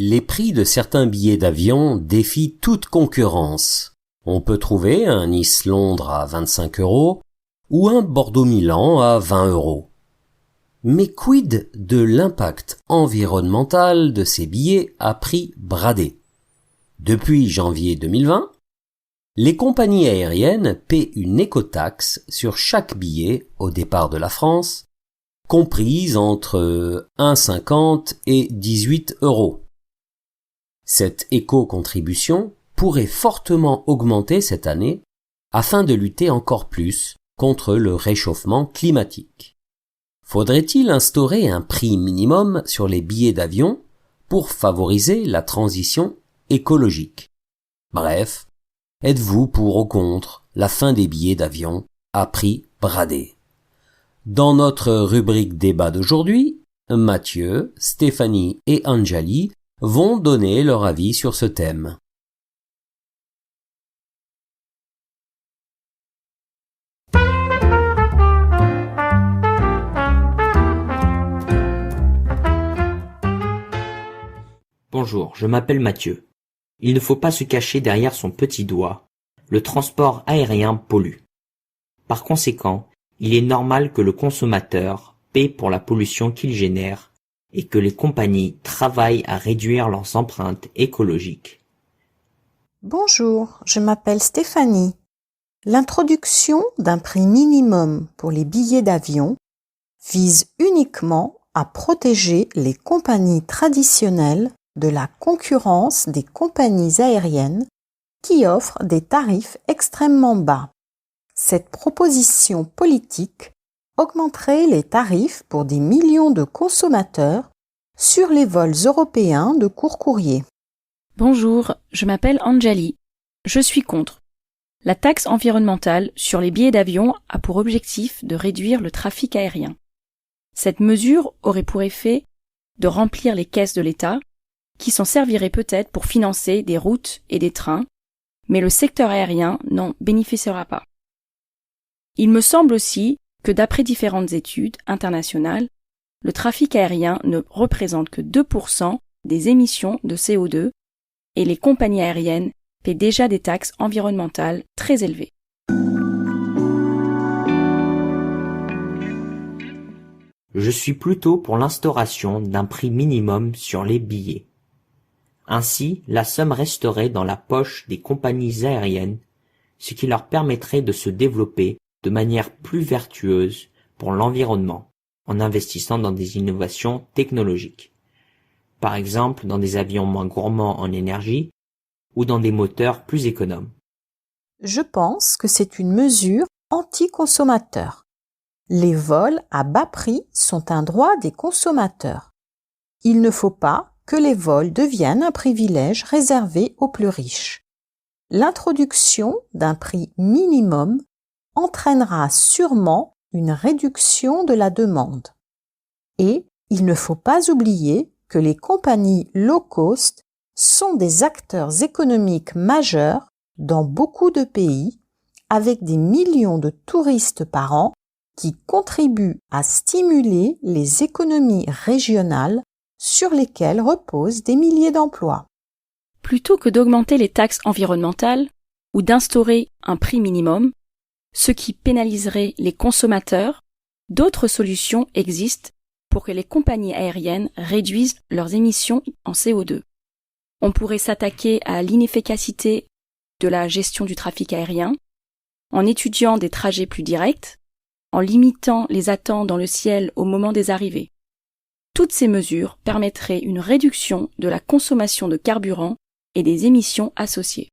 Les prix de certains billets d'avion défient toute concurrence. On peut trouver un Nice-Londres à 25 € ou un Bordeaux-Milan à 20 €. Mais quid de l'impact environnemental de ces billets à prix bradé? Depuis janvier 2020, les compagnies aériennes paient une écotaxe sur chaque billet au départ de la France, comprise entre 1,50 et 18 €. Cette éco-contribution pourrait fortement augmenter cette année afin de lutter encore plus contre le réchauffement climatique. Faudrait-il instaurer un prix minimum sur les billets d'avion pour favoriser la transition écologique? Bref, êtes-vous pour ou contre la fin des billets d'avion à prix bradé? Dans notre rubrique débat d'aujourd'hui, Mathieu, Stéphanie et Anjali vont donner leur avis sur ce thème. Bonjour, je m'appelle Mathieu. Il ne faut pas se cacher derrière son petit doigt. Le transport aérien pollue. Par conséquent, il est normal que le consommateur paie pour la pollution qu'il génère et que les compagnies travaillent à réduire leurs empreintes écologiques. Bonjour, je m'appelle Stéphanie. L'introduction d'un prix minimum pour les billets d'avion vise uniquement à protéger les compagnies traditionnelles de la concurrence des compagnies aériennes qui offrent des tarifs extrêmement bas. Cette proposition politique augmenterait les tarifs pour des millions de consommateurs sur les vols européens de court courrier. Bonjour, je m'appelle Anjali. Je suis contre. La taxe environnementale sur les billets d'avion a pour objectif de réduire le trafic aérien. Cette mesure aurait pour effet de remplir les caisses de l'État, qui s'en serviraient peut-être pour financer des routes et des trains, mais le secteur aérien n'en bénéficiera pas. Il me semble aussi que d'après différentes études internationales, le trafic aérien ne représente que 2% des émissions de CO2 et les compagnies aériennes paient déjà des taxes environnementales très élevées. Je suis plutôt pour l'instauration d'un prix minimum sur les billets. Ainsi, la somme resterait dans la poche des compagnies aériennes, ce qui leur permettrait de se développer de manière plus vertueuse pour l'environnement, en investissant dans des innovations technologiques. Par exemple, dans des avions moins gourmands en énergie ou dans des moteurs plus économes. Je pense que c'est une mesure anti-consommateur. Les vols à bas prix sont un droit des consommateurs. Il ne faut pas que les vols deviennent un privilège réservé aux plus riches. L'introduction d'un prix minimum entraînera sûrement une réduction de la demande. Et il ne faut pas oublier que les compagnies low cost sont des acteurs économiques majeurs dans beaucoup de pays, avec des millions de touristes par an qui contribuent à stimuler les économies régionales sur lesquelles reposent des milliers d'emplois. Plutôt que d'augmenter les taxes environnementales ou d'instaurer un prix minimum, ce qui pénaliserait les consommateurs, d'autres solutions existent pour que les compagnies aériennes réduisent leurs émissions en CO2. On pourrait s'attaquer à l'inefficacité de la gestion du trafic aérien, en étudiant des trajets plus directs, en limitant les attentes dans le ciel au moment des arrivées. Toutes ces mesures permettraient une réduction de la consommation de carburant et des émissions associées.